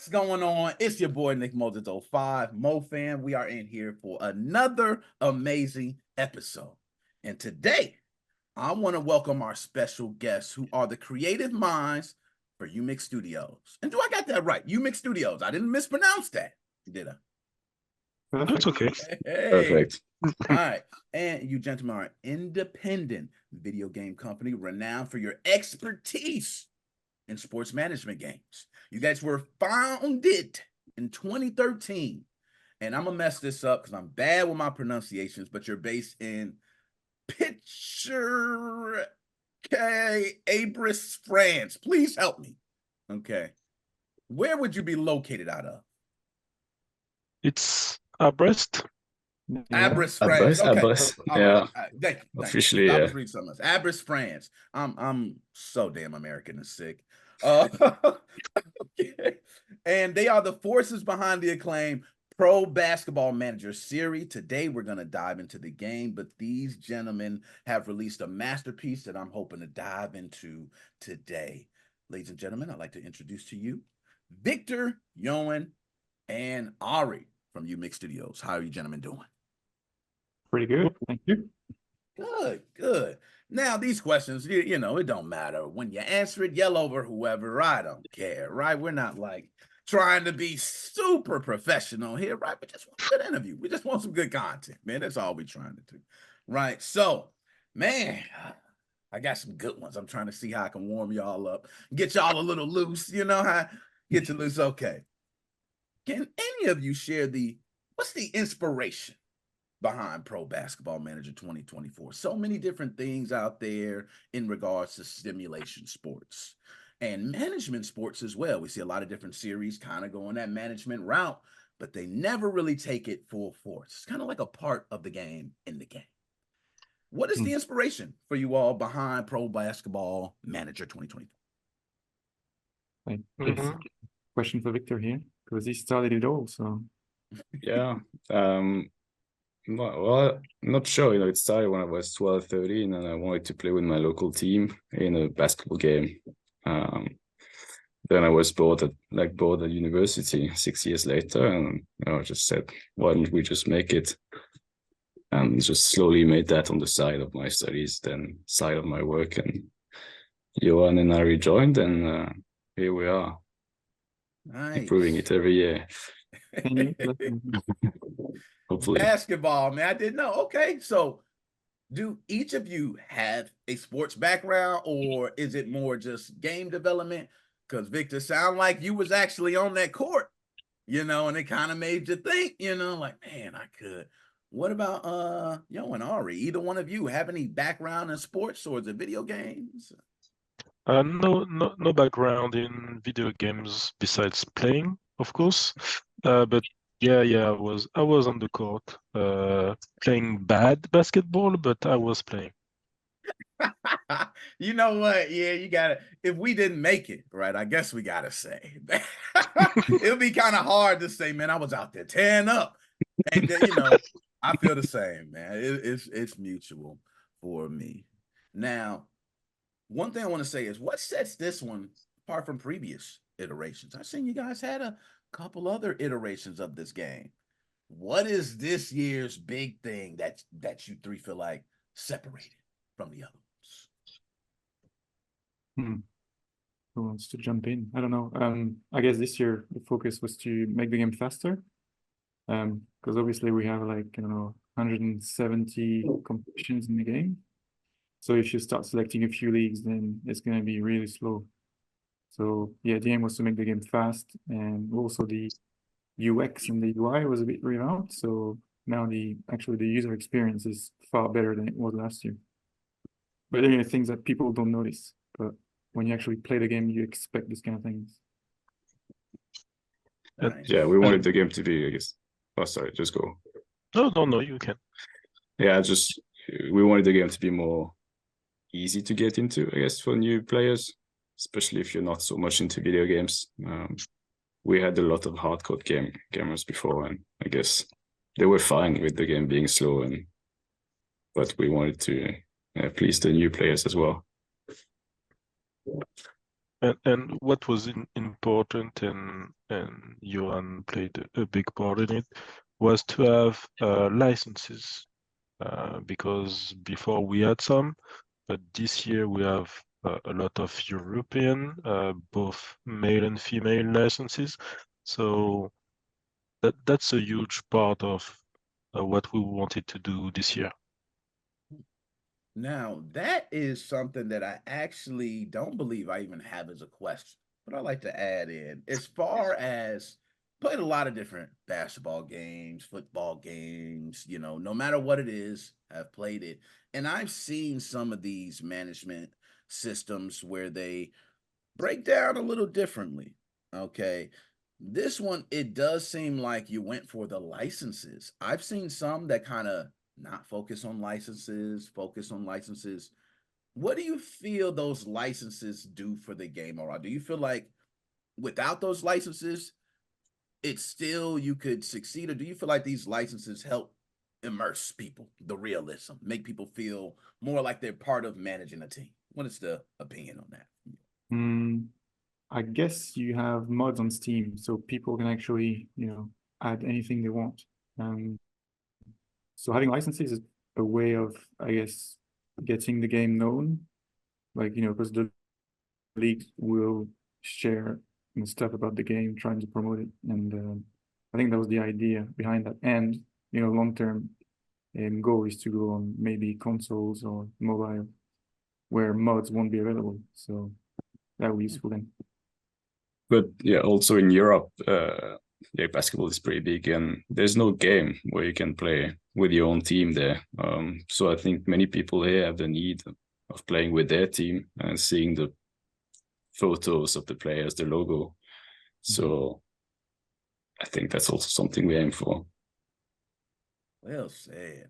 What's going on? It's your boy Nick Moses 05, MoFan. We are in here for another amazing episode. And today, I want to welcome our special guests who are the creative minds for UMIX Studios. And do I got that right? UMIX Studios. I didn't mispronounce that, did I? That's okay. Hey. Perfect. All right. And you gentlemen are an independent video game company renowned for your expertise in sports management games. You guys were founded in 2013. And I'm going to mess this up because I'm bad with my pronunciations, but you're based in Picture Abris, France. Please help me. Okay. Where would you be located out of? It's Brest. Abris, France. Okay. Abris. Right. Yeah. Thank you. Officially, I yeah. was reading something else. Abris, France. I'm so damn American and sick. Okay. And they are the forces behind the acclaimed Pro Basketball Manager series. Today, we're going to dive into the game, but these gentlemen have released a masterpiece that I'm hoping to dive into today. Ladies and gentlemen, I'd like to introduce to you Victor, Yoan, and Ari from UMIX Studios. How are you gentlemen doing? Pretty good, thank you. Good. Now, these questions, you know, it don't matter. When you answer it, yell over whoever. I don't care, right? We're not like trying to be super professional here, right? We just want a good interview. We just want some good content, man. That's all we're trying to do, right? So, man, I got some good ones. I'm trying to see how I can warm y'all up, get y'all a little loose, you know, how get you loose. Okay. Can any of you share what's the inspiration behind Pro Basketball Manager 2024? So many different things out there in regards to simulation sports and management sports as well. We see a lot of different series kind of going that management route, but they never really take it full force. It's kind of like a part of the game in the game. What is the inspiration for you all behind Pro Basketball Manager 2024? Question for Victor here, because he started it all, so. Yeah. Well, I'm not sure. You know, it started when I was 12, 13, and I wanted to play with my local team in a basketball game. Then I was bored at university 6 years later, and I just said, why don't we just make it? And just slowly made that on the side of my studies, then side of my work. And Johan and I rejoined, and here we are. Nice. Improving it every year. Hopefully. Basketball, man. I didn't know. Okay, so do each of you have a sports background, or is it more just game development? Because Victor, sound like you was actually on that court, you know, and it kind of made you think, you know, like, man, I could. What about Yo and Ari? Either one of you have any background in sports, or is it video games? No background in video games besides playing, of course. But yeah, I was on the court playing bad basketball, but I was playing. You know what? Yeah, you gotta. If we didn't make it, right, I guess we gotta say it'll be kind of hard to say, man, I was out there tearing up, and then, you know, I feel the same, man. It's mutual for me. Now, one thing I want to say is what sets this one apart from previous iterations. I've seen you guys had a couple other iterations of this game. What is this year's big thing that you three feel like separated from the other ones? Who wants to jump in? I don't know. I guess this year the focus was to make the game faster. Because obviously we have 170 competitions in the game. So if you start selecting a few leagues, then it's going to be really slow. So yeah, the aim was to make the game fast, and also the UX and the UI was a bit revamped. So now the user experience is far better than it was last year. But there are things that people don't notice. But when you actually play the game, you expect this kind of things. Yeah, we wanted the game to be, I guess. Oh, sorry, just go. No, you can. Yeah, we wanted the game to be more easy to get into, I guess, for new players, especially if you're not so much into video games. We had a lot of hardcore gamers before, and I guess they were fine with the game being slow, but we wanted to please the new players as well. And what was important, and Johan played a big part in it, was to have licenses. Because before we had some, but this year we have a lot of European, both male and female licenses. So that's a huge part of what we wanted to do this year. Now, that is something that I actually don't believe I even have as a question, but I like to add in as far as played a lot of different basketball games, football games, no matter what it is, I've played it. And I've seen some of these management systems where they break down a little differently. Okay. This one, it does seem like you went for the licenses. I've seen some that kind of not focus on licenses, focus on licenses. What do you feel those licenses do for the game overall? Do you feel like without those licenses, it's still you could succeed, or do you feel like these licenses help immerse people, the realism, make people feel more like they're part of managing a team? What is the opinion on that? I guess you have mods on Steam, so people can actually, add anything they want. So having licenses is a way of, I guess, getting the game known, because the league will share stuff about the game, trying to promote it, and I think that was the idea behind that. And long-term goal is to go on maybe consoles or mobile, where mods won't be available. So that will be useful then. But yeah, also in Europe, basketball is pretty big, and there's no game where you can play with your own team there. So I think many people here have the need of playing with their team and seeing the photos of the players, the logo. So I think that's also something we aim for. Well said.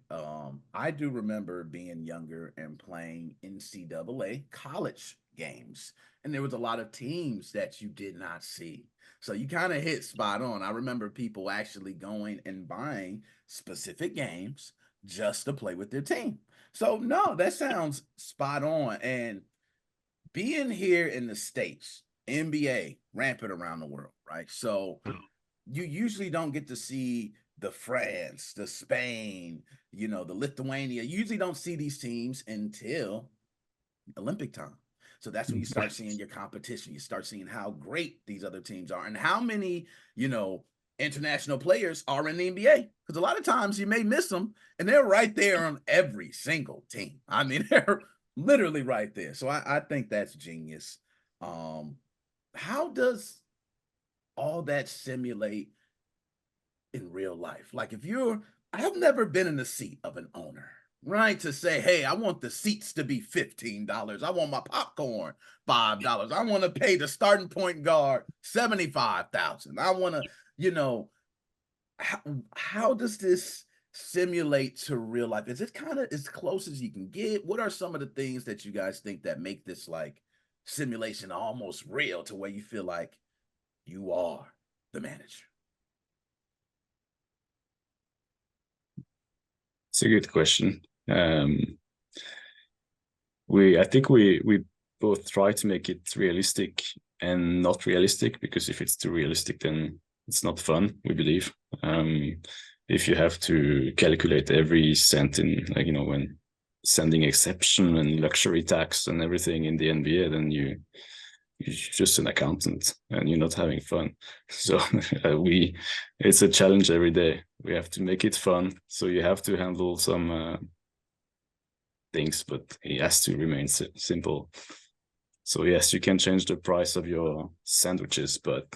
I do remember being younger and playing NCAA college games, and there was a lot of teams that you did not see. So you kind of hit spot on. I remember people actually going and buying specific games just to play with their team. So no, that sounds spot on. And being here in the States, NBA rampant around the world, right? So you usually don't get to see the France, the Spain, the Lithuania. You usually don't see these teams until Olympic time. So that's when you start seeing your competition. You start seeing how great these other teams are and how many, international players are in the NBA. Because a lot of times you may miss them and they're right there on every single team. I mean, they're literally right there. So I think that's genius. How does all that simulate in real life? Like I've never been in the seat of an owner, right? To say, hey, I want the seats to be $15. I want my popcorn $5. I want to pay the starting point guard $75,000. I want to, how does this simulate to real life? Is it kind of as close as you can get? What are some of the things that you guys think that make this like simulation almost real to where you feel like you are the manager? It's a good question. I think we both try to make it realistic and not realistic, because if it's too realistic, then it's not fun, we believe. If you have to calculate every cent in, when sending exception and luxury tax and everything in the NBA, then you're just an accountant and you're not having fun. So it's a challenge every day. We have to make it fun. So you have to handle some things, but it has to remain simple. So yes, you can change the price of your sandwiches, but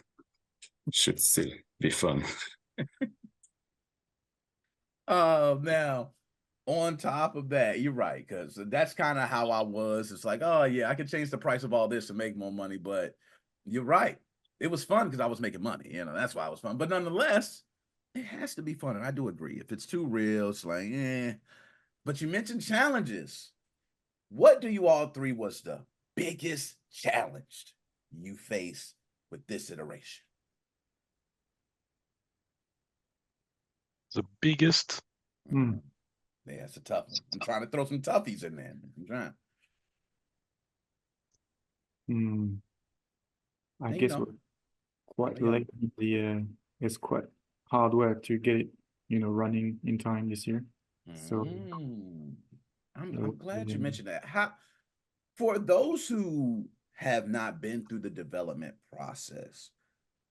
it should still be fun. Now, on top of that, you're right, because that's kind of how I was. It's like, oh yeah, I could change the price of all this to make more money, but you're right. It was fun because I was making money. That's why it was fun. But nonetheless, it has to be fun, and I do agree. If it's too real, it's like, eh. But you mentioned challenges. What do you all three was the biggest challenge you face with this iteration? The biggest. Yeah, it's a tough one. I'm trying to throw some toughies in there. I'm trying. I And, guess we're quite yeah. late in the it's quite hard work to get it, running in time this year. So I'm glad you mentioned that. How, for those who have not been through the development process,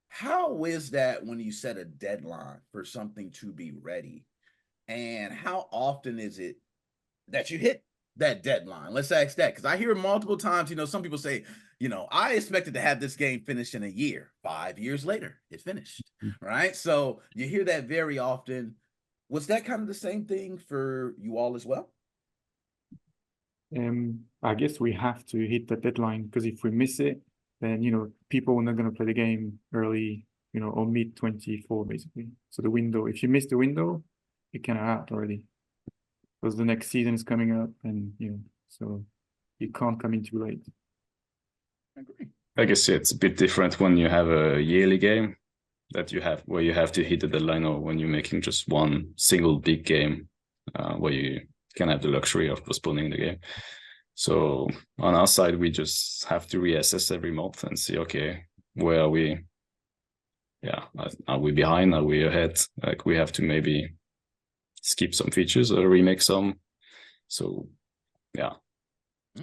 how is that when you set a deadline for something to be ready? And how often is it that you hit that deadline? Let's ask that, because I hear multiple times, some people say, I expected to have this game finished in a year. 5 years later, it finished, right? So you hear that very often. Was that kind of the same thing for you all as well? I guess we have to hit the deadline, because if we miss it, then people are not going to play the game early, or mid 24 basically. So the window, if you miss the window, you're kind of out already, because the next season is coming up, and so you can't come in too late. I agree. I guess it's a bit different when you have a yearly game that you have where you have to hit the deadline, or when you're making just one single big game where you can have the luxury of postponing the game. So on our side, we just have to reassess every month and see, okay, where are we? Yeah, are we behind? Are we ahead? Like, we have to maybe skip some features or remake some. So yeah,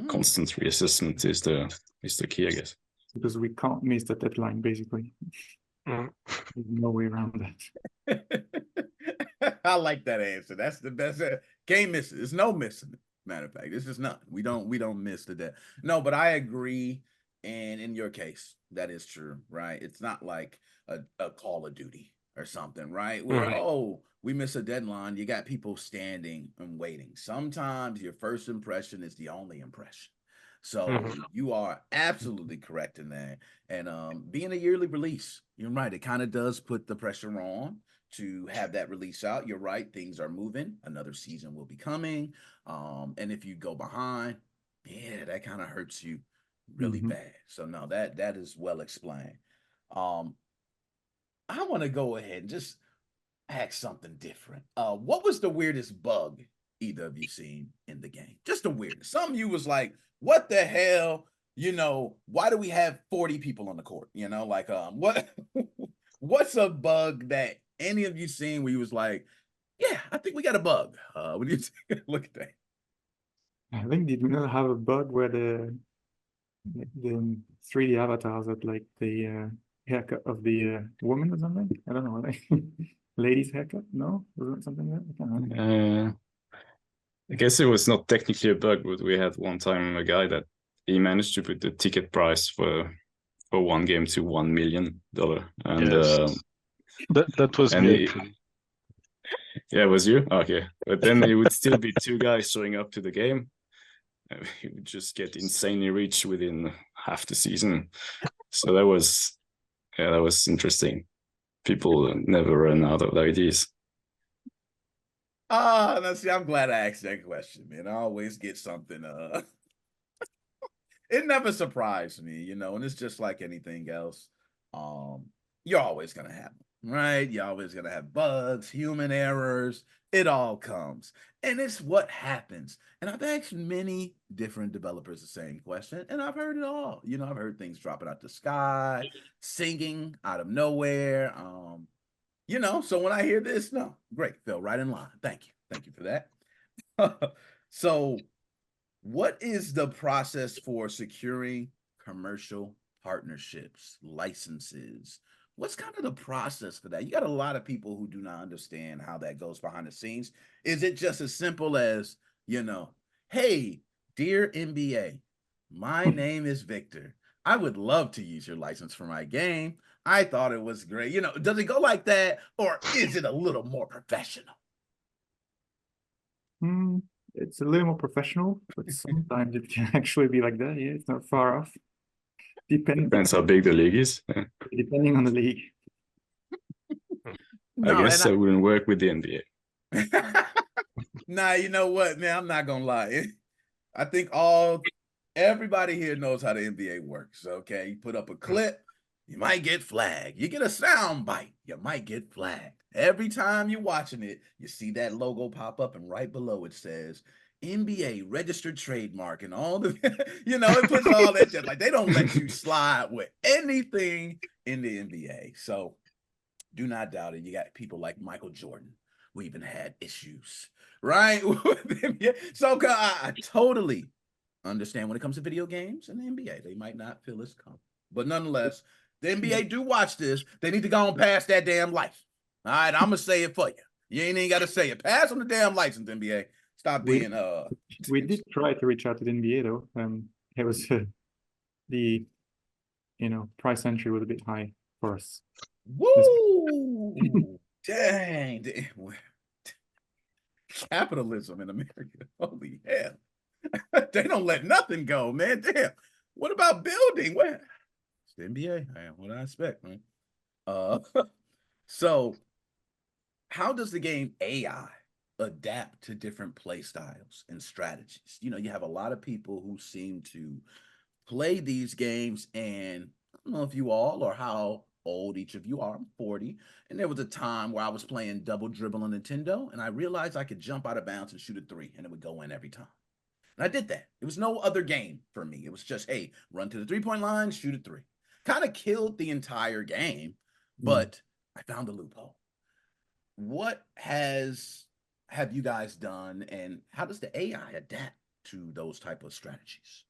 constant reassessment is the key, I guess. Because we can't miss the deadline, basically. There's no way around that. I like that answer. That's the best. Game misses. There's no missing. Matter of fact, this is not. We don't miss the dead. No, but I agree. And in your case, that is true, right? It's not like a Call of Duty or something, right? Where we miss a deadline. You got people standing and waiting. Sometimes your first impression is the only impression. So you are absolutely correct in that. And being a yearly release, you're right. It kind of does put the pressure on to have that release out. You're right. Things are moving. Another season will be coming. And if you go behind, yeah, that kind of hurts you really bad. So no, that is well explained. I want to go ahead and just ask something different. What was the weirdest bug either of you seen in the game? Just the weirdest. Some of you was like, what the hell? Why do we have 40 people on the court? What's a bug that any of you seen where you was like, yeah, I think we got a bug? When you take a look at that. I think they do not have a bug where the 3D avatars at like the haircut of the woman or something. I don't know, like ladies' haircut. No, was it something like that? I can't remember. I guess it was not technically a bug, but we had one time a guy that he managed to put the ticket price for one game to $1 million, and yes. That was me actually. Yeah, it was you? Okay. But then it would still be 2 guys showing up to the game. He would just get insanely rich within half the season. So that was interesting. People never run out of ideas. See, I'm glad I asked that question, man. I always get something. It never surprised me, and it's just like anything else. You're always gonna have them, right? You're always gonna have bugs, human errors. It all comes, and it's what happens. And I've asked many different developers the same question, and I've heard it all. I've heard things dropping out the sky, singing out of nowhere. So when I hear this, no, great, fell right in line. Thank you for that. So what is the process for securing commercial partnerships, licenses? What's kind of the process for that? You got a lot of people who do not understand how that goes behind the scenes. Is it just as simple as, hey, dear NBA, my name is Victor. I would love to use your license for my game. I thought it was great. Does it go like that, or is it a little more professional? It's a little more professional, but sometimes it can actually be like that. Yeah, it's not far off. Depends how big the league is. Depending on the league. I guess I wouldn't work with the NBA. Nah, you know what, man? I'm not gonna lie. I think everybody here knows how the NBA works. Okay, you put up a clip, you might get flagged. You get a sound bite, you might get flagged. Every time you're watching it, you see that logo pop up, and right below it says, NBA registered trademark and all the, it puts all that shit. Like they don't let you slide with anything in the NBA. So do not doubt it. You got people like Michael Jordan who even had issues, right? So I totally understand when it comes to video games and the NBA. They might not feel as comfortable. But nonetheless, the NBA do watch this. They need to go on past that damn license. All right, I'm gonna say it for you. You ain't even gotta say it. Pass on the damn license, NBA. Stop being We did try to reach out to the NBA though. It was the price entry was a bit high for us. Woo! Dang. Capitalism in America. Holy hell. They don't let nothing go, man. Damn. What about building? What? It's the NBA. Man, what I expect, man. So how does the game AI adapt to different play styles and strategies? You have a lot of people who seem to play these games, and I don't know if you all or how old each of you are. I'm 40, and there was a time where I was playing double dribble on Nintendo, and I realized I could jump out of bounds and shoot a three, and it would go in every time. And I did that. It was no other game for me. It was just, hey, run to the three-point line, shoot a three. Kind of killed the entire game, but I found a loophole. What have you guys done, and how does the AI adapt to those type of strategies?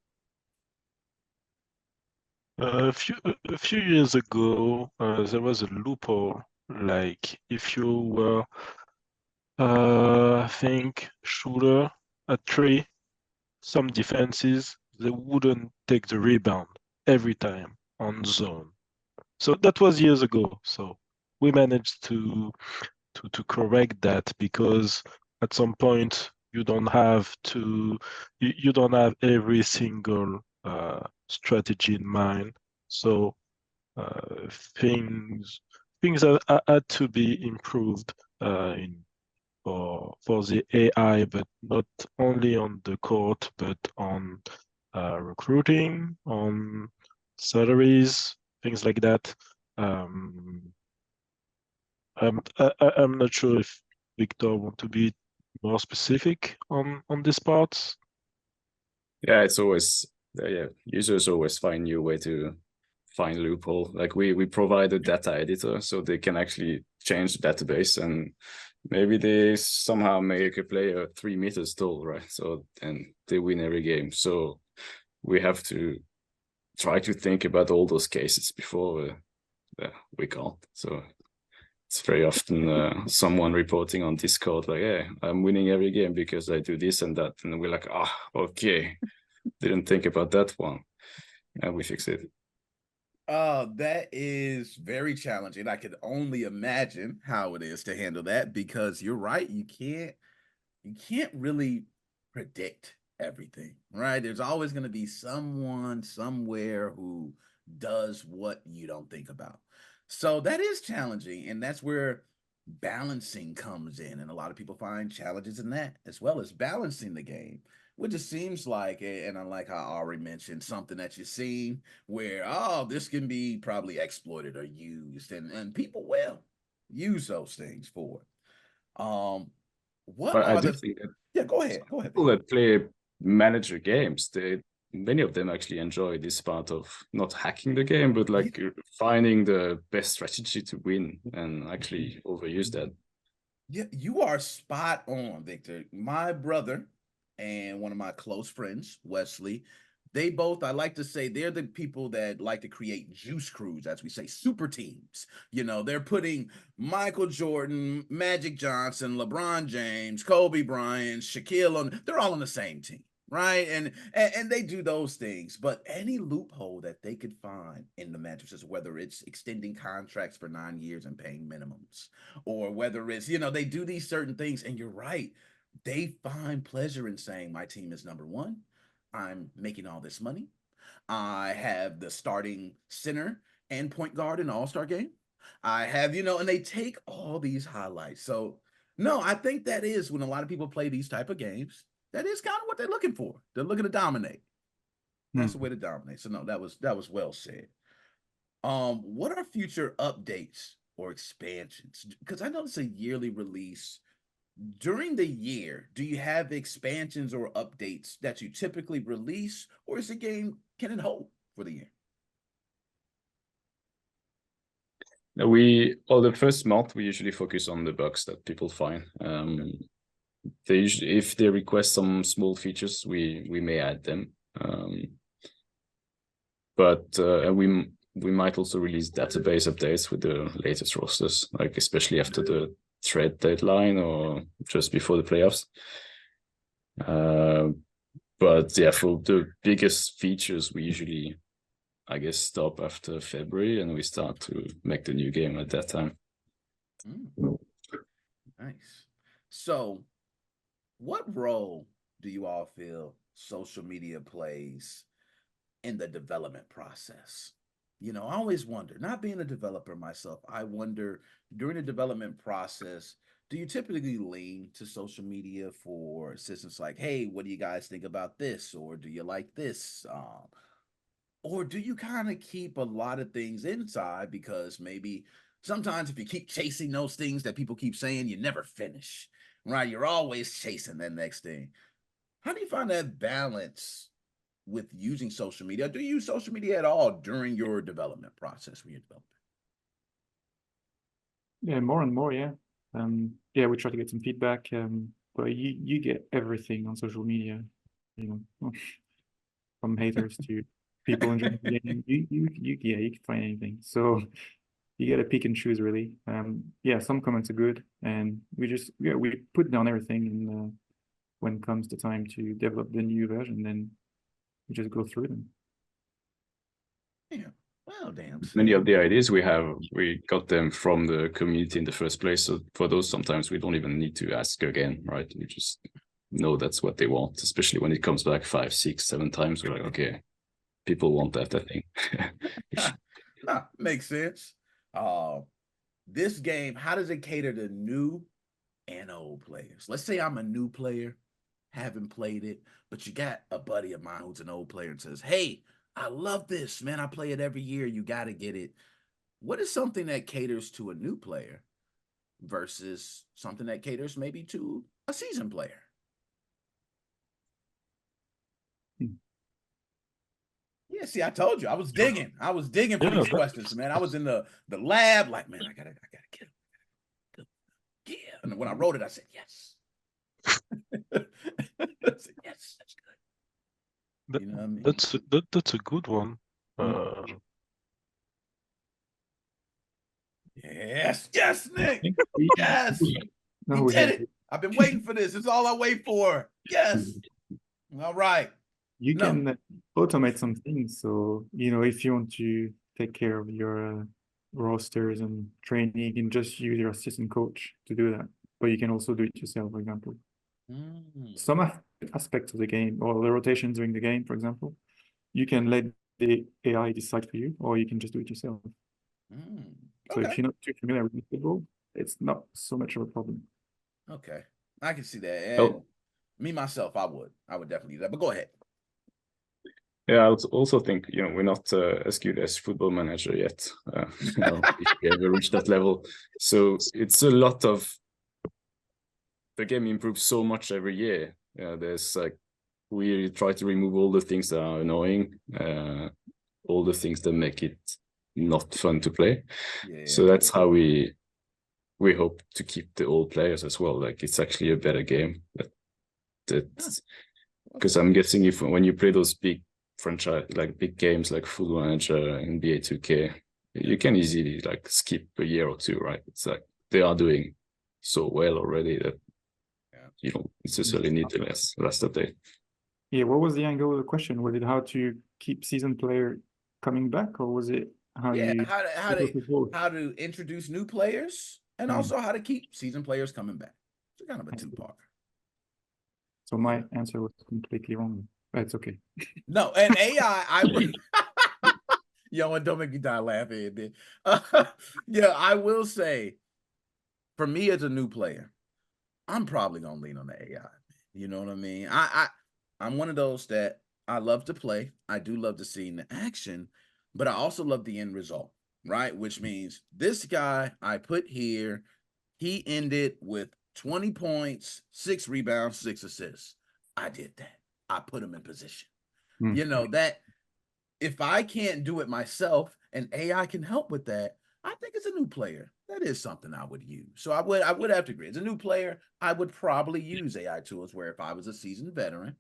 A few years ago, there was a loophole. Like if you were, I think, shooter at three, some defenses they wouldn't take the rebound every time on zone. So that was years ago. So we managed to correct that, because at some point you don't have every single strategy in mind. So things had to be improved for the AI, but not only on the court, but on recruiting, on salaries, things like that. I'm not sure if Victor want to be more specific on these parts. Yeah, it's always users always find new way to find loophole. Like we provide a data editor so they can actually change the database, and maybe they somehow make a player 3 meters tall, right? So and they win every game. So we have to try to think about all those cases before we can't. So it's very often someone reporting on Discord like, "Hey, I'm winning every game because I do this and that," and we're like, okay, didn't think about that one, and we fix it. That is very challenging. I could only imagine how it is to handle that, because you're right. You can't really predict everything, right? There's always going to be someone somewhere who does what you don't think about. So that is challenging, and that's where balancing comes in. And a lot of people find challenges in that, as well as balancing the game, which it seems like, and I like how I already mentioned, something that you've seen where, this can be probably exploited or used, and people will use those things for it. What But I are do the think that Yeah, go ahead. Go ahead. people that play manager games, many of them actually enjoy this part of not hacking the game, but like finding the best strategy to win and actually overuse that. Yeah, you are spot on, Victor. My brother and one of my close friends, Wesley, they both, I like to say, they're the people that like to create juice crews, as we say, super teams. They're putting Michael Jordan, Magic Johnson, LeBron James, Kobe Bryant, Shaquille on, they're all on the same team, right? And they do those things, but any loophole that they could find in the matrices, whether it's extending contracts for 9 years and paying minimums, or whether it's, they do these certain things, and you're right, they find pleasure in saying my team is number one, I'm making all this money, I have the starting center and point guard in all-star game, I have, and they take all these highlights. So no, I think that is when a lot of people play these type of games, that is kind of what they're looking for. They're looking to dominate. That's the way to dominate. So no, that was well said. What are future updates or expansions? Because I know it's a yearly release During the year, do you have expansions or updates that you typically release, or is the game can it hold for the year? The first month we usually focus on the bugs that people find. They usually, if they request some small features, we may add them. But we might also release database updates with the latest rosters, like especially after the trade deadline or just before the playoffs. But yeah, for the biggest features, we usually, I guess, stop after February and we start to make the new game at that time. Nice. So, what role do you all feel social media plays in the development process? You know, I always wonder, not being a developer myself, I wonder during the development process, do you typically lean to social media for assistance like, hey, what do you guys think about this? Or do you like this? Or do you kind of keep a lot of things inside because maybe sometimes if you keep chasing those things that people keep saying, you never finish, right? You're always chasing that next thing. How do you find that balance with using social media? Do you use social media at all during your development process when you're developing? Yeah, more and more, yeah. Yeah, we try to get some feedback, but you get everything on social media, you know, from haters to people enjoying the game. Yeah, you can find anything. So you got to pick and choose, really. Yeah, some comments are good, and we put down everything, and when it comes to time to develop the new version, then we just go through them. Yeah. Well, damn. Many of the ideas we got them from the community in the first place. So for those, sometimes we don't even need to ask again, right? We just know that's what they want, especially when it comes back 5, 6, 7 times. We're like, okay, people want that, I think. Makes sense. This game, how does it cater to new and old players? Let's say I'm a new player, haven't played it, but you got a buddy of mine who's an old player and says, hey, I love this, man. I play it every year. You got to get it. What is something that caters to a new player versus something that caters maybe to a seasoned player? Yeah, see, I told you I was digging. I was digging for these questions, man. I was in the lab, like, man, I gotta get him. Yeah. And when I wrote it, I said, yes. I said, yes, that's good. You know what I mean? That's a good one. Yes, Nick. Yes. No, we did it. I've been waiting for this. It's all I wait for. Yes. All right. You can automate some things. So, you know, if you want to take care of your rosters and training, you can just use your assistant coach to do that. But you can also do it yourself, for example. Some aspects of the game or the rotations during the game, for example, you can let the AI decide for you, or you can just do it yourself. So if you're not too familiar with football, it's not so much of a problem. Okay, I can see that. And me myself, I would definitely do that. But go ahead. Yeah, I also think, you know, we're not as good as Football Manager yet. You know, if we ever reach that level. So it's a lot of, the game improves so much every year. There's like, we try to remove all the things that are annoying, all the things that make it not fun to play. So that's how we hope to keep the old players as well. Like, it's actually a better game. Because I'm guessing if when you play those big franchise, like big games like Football Manager, NBA 2K, you can easily like skip a year or two, right? It's like they are doing so well already that you don't necessarily need the last update. Yeah, what was the angle of the question? Was it how to keep seasoned player coming back, or was it how to introduce new players and also how to keep seasoned players coming back? It's kind of a two-part. So my answer was completely wrong. But it's okay. No, and AI, yo, and don't make me die laughing. Yeah, I will say, for me as a new player, I'm probably gonna lean on the AI. You know what I mean? I'm one of those that I love to play. I do love to see the action, but I also love the end result, right? Which means this guy I put here, he ended with 20 points, 6 rebounds, 6 assists. I did that. I put him in position. You know, that if I can't do it myself and AI can help with that, I think as a new player, that is something I would use. So I would have to agree. As a new player, I would probably use AI tools where if I was a seasoned veteran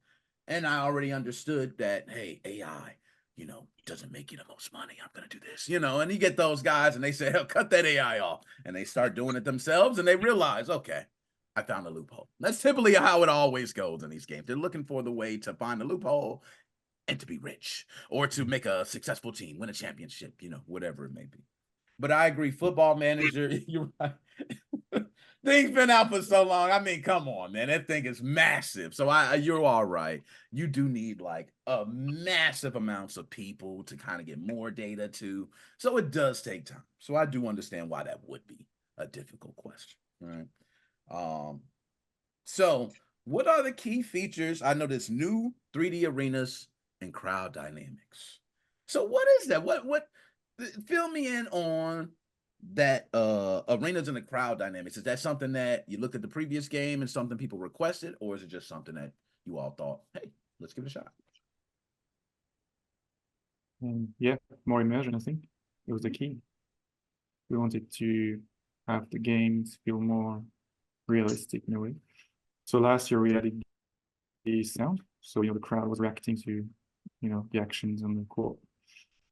and I already understood that, hey, AI, you know, doesn't make you the most money, I'm going to do this, you know, and you get those guys and they say, hell, cut that AI off. And they start doing it themselves and they realize, okay, I found a loophole. That's typically how it always goes in these games. They're looking for the way to find a loophole and to be rich or to make a successful team, win a championship, you know, whatever it may be. But I agree, Football Manager, you're right. Thing's been out for so long. I mean, come on, man. That thing is massive. So you're all right. You do need like a massive amounts of people to kind of get more data to. So it does take time. So I do understand why that would be a difficult question. Right. So what are the key features? I know this new 3D arenas and crowd dynamics. So what is that? What fill me in on that arenas and the crowd dynamics. Is that something that you looked at the previous game and something people requested, or is it just something that you all thought, hey, let's give it a shot? Yeah, more immersion, I think. It was the key. We wanted to have the games feel more realistic in a way. So last year we added the sound. So, you know, the crowd was reacting to, you know, the actions on the court.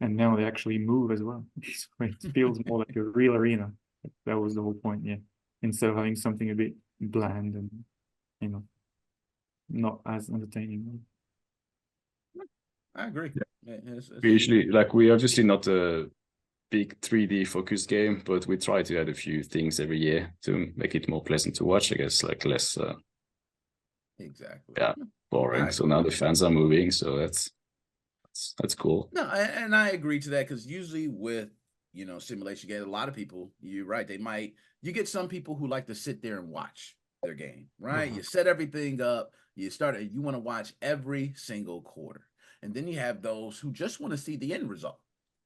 And now they actually move as well. So it feels more like a real arena. That was the whole point, yeah. Instead of having something a bit bland and, you know, not as entertaining. I agree. Yeah. We usually, like, we obviously not a big 3D focused game, but we try to add a few things every year to make it more pleasant to watch, I guess, like less exactly. Yeah, boring. So now the fans are moving, so that's cool. No, and I agree to that, because usually with, you know, simulation games, a lot of people, you're right, you get some people who like to sit there and watch their game, right? You set everything up, you want to watch every single quarter. And then you have those who just want to see the end result.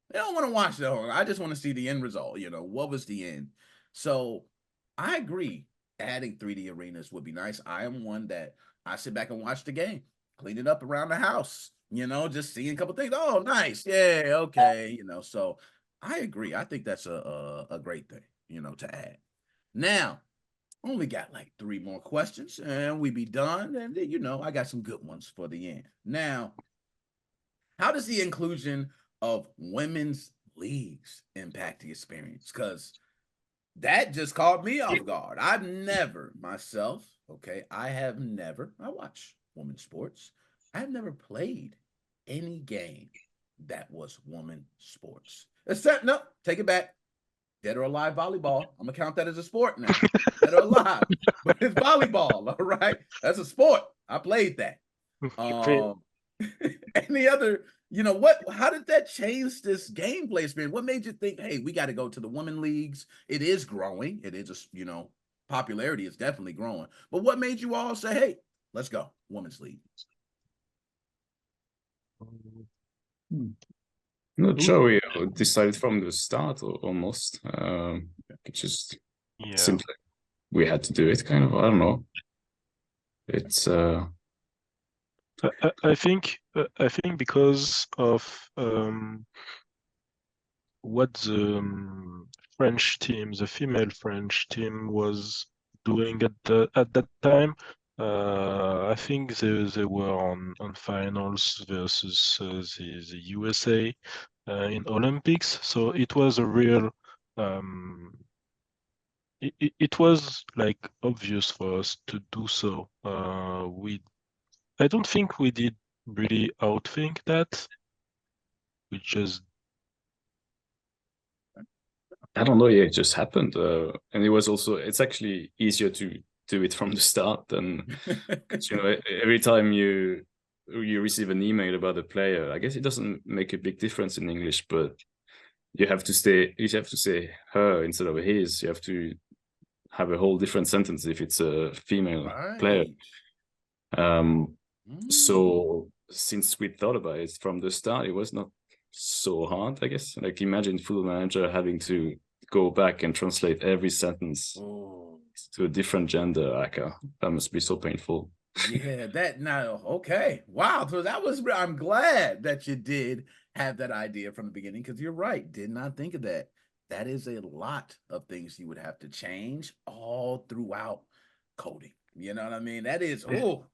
They don't want to watch the whole, I just want to see the end result, you know, what was the end? So I agree, adding 3D arenas would be nice. I am one that I sit back and watch the game, clean it up around the house, you know, just seeing a couple things. Oh, nice. Yeah, okay. You know, so I agree. I think that's a great thing, you know, to add. Now, only got like 3 more questions and we be done. And, you know, I got some good ones for the end. Now, how does the inclusion of women's leagues impact the experience? Because that just caught me off guard. I've never myself, okay, I watch women's sports. I've never played any game that was woman sports. Except, no, take it back. Dead or alive volleyball. I'm gonna count that as a sport now. Dead or alive, but it's volleyball. All right, that's a sport. I played that. Any other, you know, how did that change this gameplay experience? What made you think, hey, we got to go to the women leagues? It is growing. It is, you know, popularity is definitely growing. But what made you all say, hey, let's go, women's league? Not sure. We decided from the start, almost. Just simply we had to do it. Kind of. I don't know. It's. I think because of what the French team, the female French team, was doing at that time. I think they were on finals versus the USA in Olympics. So it was a real. It was like obvious for us to do so. I don't think we did really outthink that. We just. I don't know. Yeah, it just happened, and it was also. It's actually easier to do it from the start than, you know, every time you receive an email about a player. I guess it doesn't make a big difference in English, but you have to say her instead of his. You have to have a whole different sentence if it's a female player. So since we thought about it from the start, it was not so hard, I guess. Like, imagine Football Manager having to go back and translate every sentence to a different gender, that must be so painful. Yeah, that now, okay. Wow. So that was, I'm glad that you did have that idea from the beginning, because you're right. Did not think of that. That is a lot of things you would have to change all throughout coding. You know what I mean? That is, oh,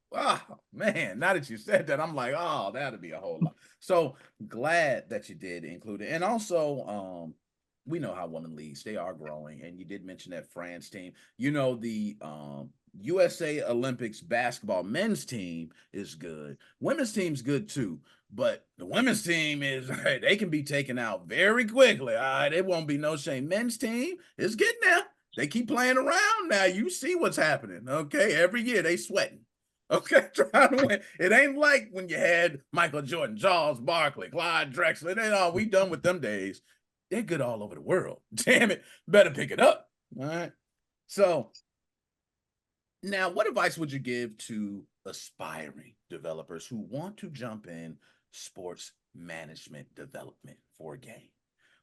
man. Now that you said that, I'm like, oh, that'd be a whole lot. So glad that you did include it. And also, we know how women leagues, they are growing. And you did mention that France team. You know, the USA Olympics basketball men's team is good. Women's team's good too. But the women's team is, hey, they can be taken out very quickly. All right, it won't be no shame. Men's team is getting there. They keep playing around now. You see what's happening. Okay, every year they sweating. Okay, trying to win. It ain't like when you had Michael Jordan, Charles Barkley, Clyde Drexler. They all, we done with them days. They're good all over the world. Damn it, better pick it up. All right. So now, what advice would you give to aspiring developers who want to jump in sports management development for a game?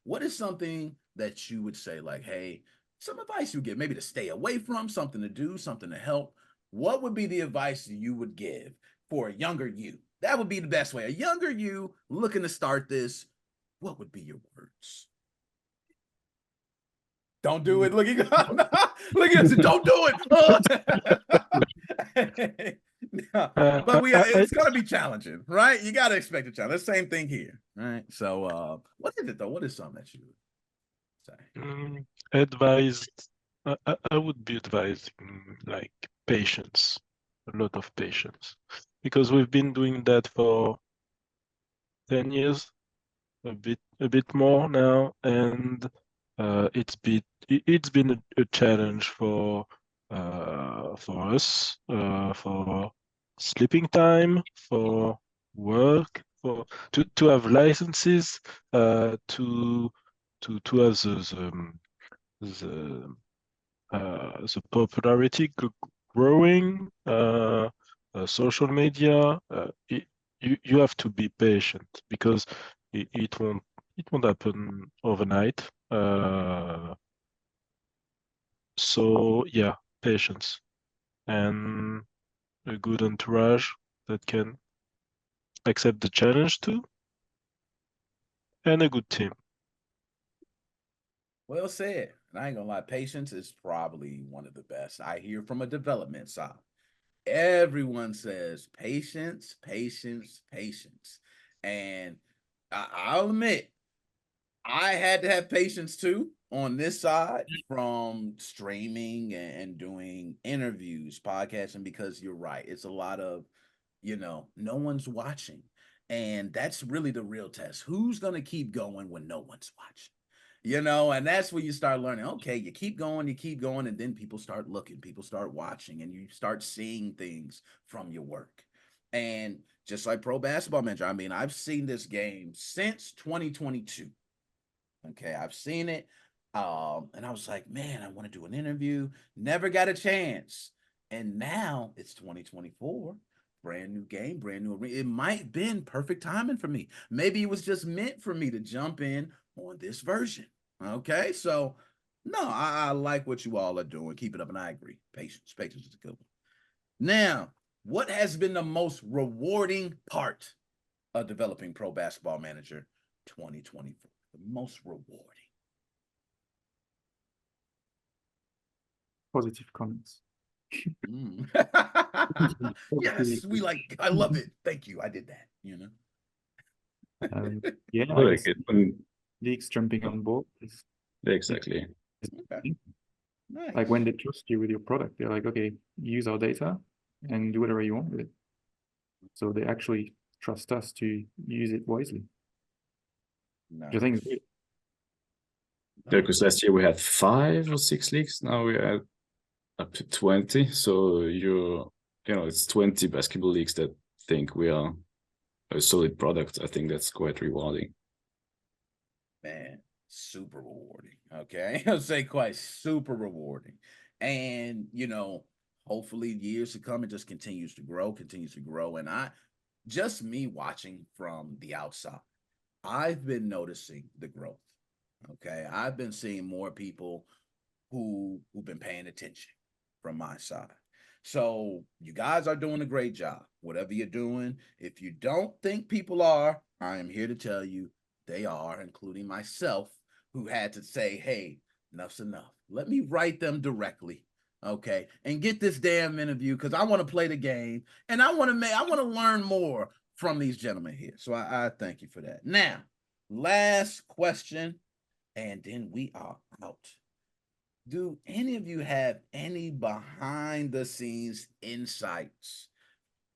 What is something that you would say, like, hey, some advice you give, maybe to stay away from, something to do, something to help? What would be the advice you would give for a younger you? That would be the best way. A younger you looking to start this, what would be your words? Don't do it. Look, look at this. Don't do it. No, but it's gonna be challenging, right? You gotta expect a challenge. The same thing here, right? So what is it though? What is something that you would say? Advised, I would be advising like patience, a lot of patience, because we've been doing that for 10 years, a bit more now, and it's been a challenge for us, for sleeping time, for work, for to have licenses, to have the popularity growing, social media. You have to be patient, because it won't happen overnight. So yeah, patience and a good entourage that can accept the challenge too, and a good team. Well said. And I ain't gonna lie, patience is probably one of the best. I hear from a development side. Everyone says patience, patience, patience. And I'll admit, I had to have patience too on this side from streaming and doing interviews, podcasting, because you're right. It's a lot of, no one's watching. And that's really the real test. Who's going to keep going when no one's watching? And that's where you start learning, okay, you keep going, and then people start looking, people start watching, and you start seeing things from your work. And just like Pro Basketball Manager, I mean, I've seen this game since 2022. Okay, I've seen it. And I was like, man, I want to do an interview. Never got a chance. And now it's 2024. Brand new game, brand new arena. It might have been perfect timing for me. Maybe it was just meant for me to jump in on this version. Okay, so no, I like what you all are doing. Keep it up, and I agree. Patience is a good one. Now, what has been the most rewarding part of developing Pro Basketball Manager 2024? The most rewarding? Positive comments. Yes, I love it. Thank you. I did that, Yeah, I like it when leagues jumping on board is exactly. Okay. Nice. like when they trust you with your product, they're like, okay, use our data and do whatever you want with it. So they actually trust us to use it wisely. Which I think is Nice. great. Yeah, because last year we had 5 or 6 leagues. Now we are up to 20. So it's 20 basketball leagues that think we are a solid product. I think that's quite rewarding. Man, super rewarding. Okay. I'll say quite super rewarding. And, hopefully years to come, it just continues to grow. And just me watching from the outside, I've been noticing the growth. Okay. I've been seeing more people who've been paying attention. from my side. So you guys are doing a great job, whatever you're doing. If you don't think people are, I am here to tell you they are, including myself, who had to say, hey, enough's enough. Let me write them directly, okay, and get this damn interview because I want to play the game and I want to learn more from these gentlemen here. So I thank you for that. Now, last question, and then we are out. Do any of you have any behind the scenes insights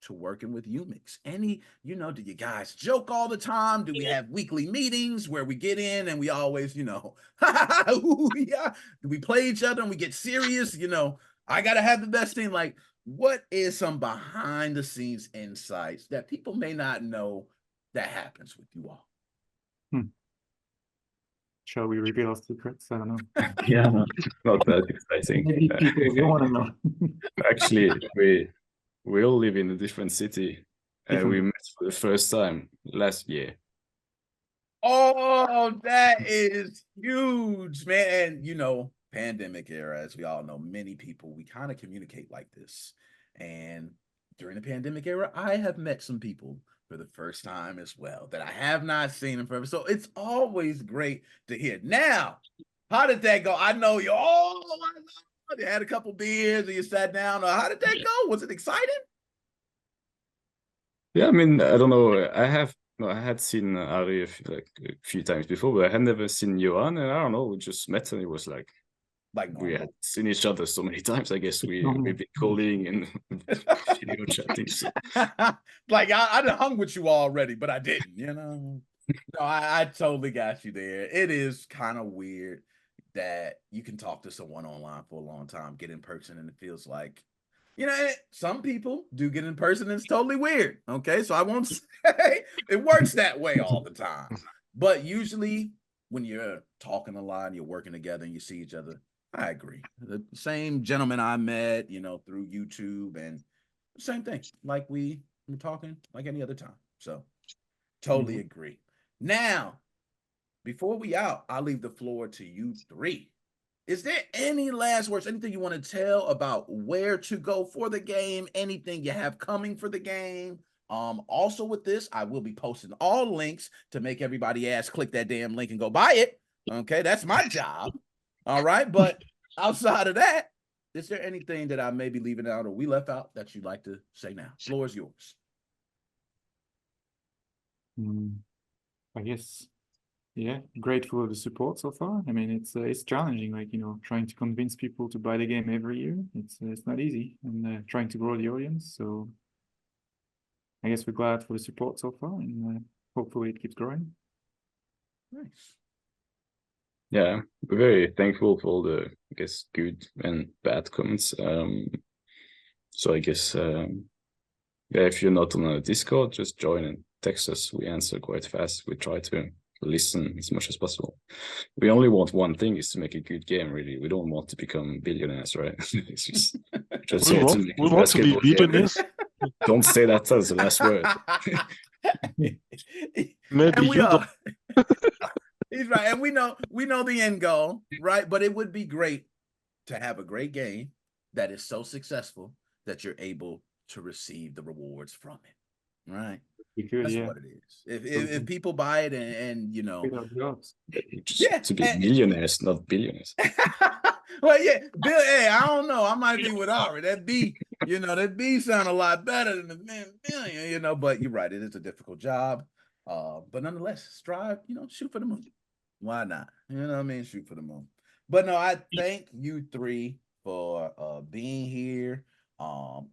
to working with UMIX? Any, do you guys joke all the time? Do we have weekly meetings where we get in and we always, yeah, do we play each other and we get serious? I got to have the best team. Like, what is some behind the scenes insights that people may not know that happens with you all? Shall we reveal our secrets? I don't know. Yeah, not that exciting. Maybe people don't want to know. Actually, we all live in a different city, and we met for the first time last year. Oh, that is huge, man. And pandemic era, as we all know, many people, we kind of communicate like this. And during the pandemic era, I have met some people for the first time as well that I have not seen in forever. So it's always great to hear. Now, how did that go? I know you all you had a couple beers and you sat down. How did that go? Was it exciting? Yeah, I mean, I don't know. I had seen Ari a few times before, but I had never seen Johan, and I don't know, we just met and it was like we had seen each other so many times. I guess we've been calling and video chatting. So. Like I done hung with you already, but I didn't, No, I totally got you there. It is kind of weird that you can talk to someone online for a long time, get in person, and it feels like, some people do get in person and it's totally weird. Okay, so I won't say it works that way all the time. But usually when you're talking a lot and you're working together and you see each other, I agree. The same gentleman I met, through YouTube, and same thing. Like we were talking like any other time. So totally agree. Now, before we out, I'll leave the floor to you three. Is there any last words, anything you want to tell about where to go for the game, anything you have coming for the game? Also with this, I will be posting all links to make everybody ask, click that damn link and go buy it. Okay, that's my job. All right, but outside of that, is there anything that I may be leaving out or we left out that you'd like to say now? Floor is yours. I guess, yeah, grateful for the support so far. I mean, it's challenging, like, trying to convince people to buy the game every year. It's not easy, and trying to grow the audience. So I guess we're glad for the support so far, and hopefully it keeps growing. Nice. Yeah, we're very thankful for all the, I guess, good and bad comments. So I guess, if you're not on a Discord, just join and text us. We answer quite fast. We try to listen as much as possible. We only want one thing, is to make a good game, really. We don't want to become billionaires, right? It's just we want to be billionaires. Don't say that as the last word. Maybe you don't. He's right. And we know the end goal, right? But it would be great to have a great game that is so successful that you're able to receive the rewards from it, right? That's what it is. If people buy it and to be millionaires, not billionaires. Well, yeah, Bill. Hey, I don't know. I might be with Ari. That B sound a lot better than the million. But you're right. It is a difficult job. But nonetheless, strive. Shoot for the moon. Why not? Shoot for the moon. But no, I thank you three for being here.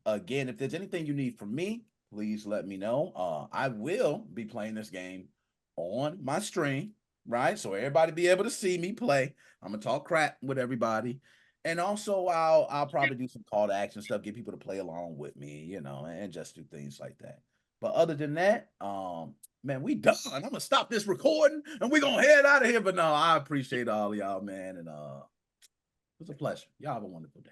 Again, if there's anything you need from me, please let me know. I will be playing this game on my stream, right? So everybody be able to see me play. I'm gonna talk crap with everybody. And also I'll probably do some call to action stuff, get people to play along with me, and just do things like that. But other than that, man, we done. I'm gonna stop this recording and we're gonna head out of here. But no, I appreciate all of y'all, man. And it was a pleasure. Y'all have a wonderful day.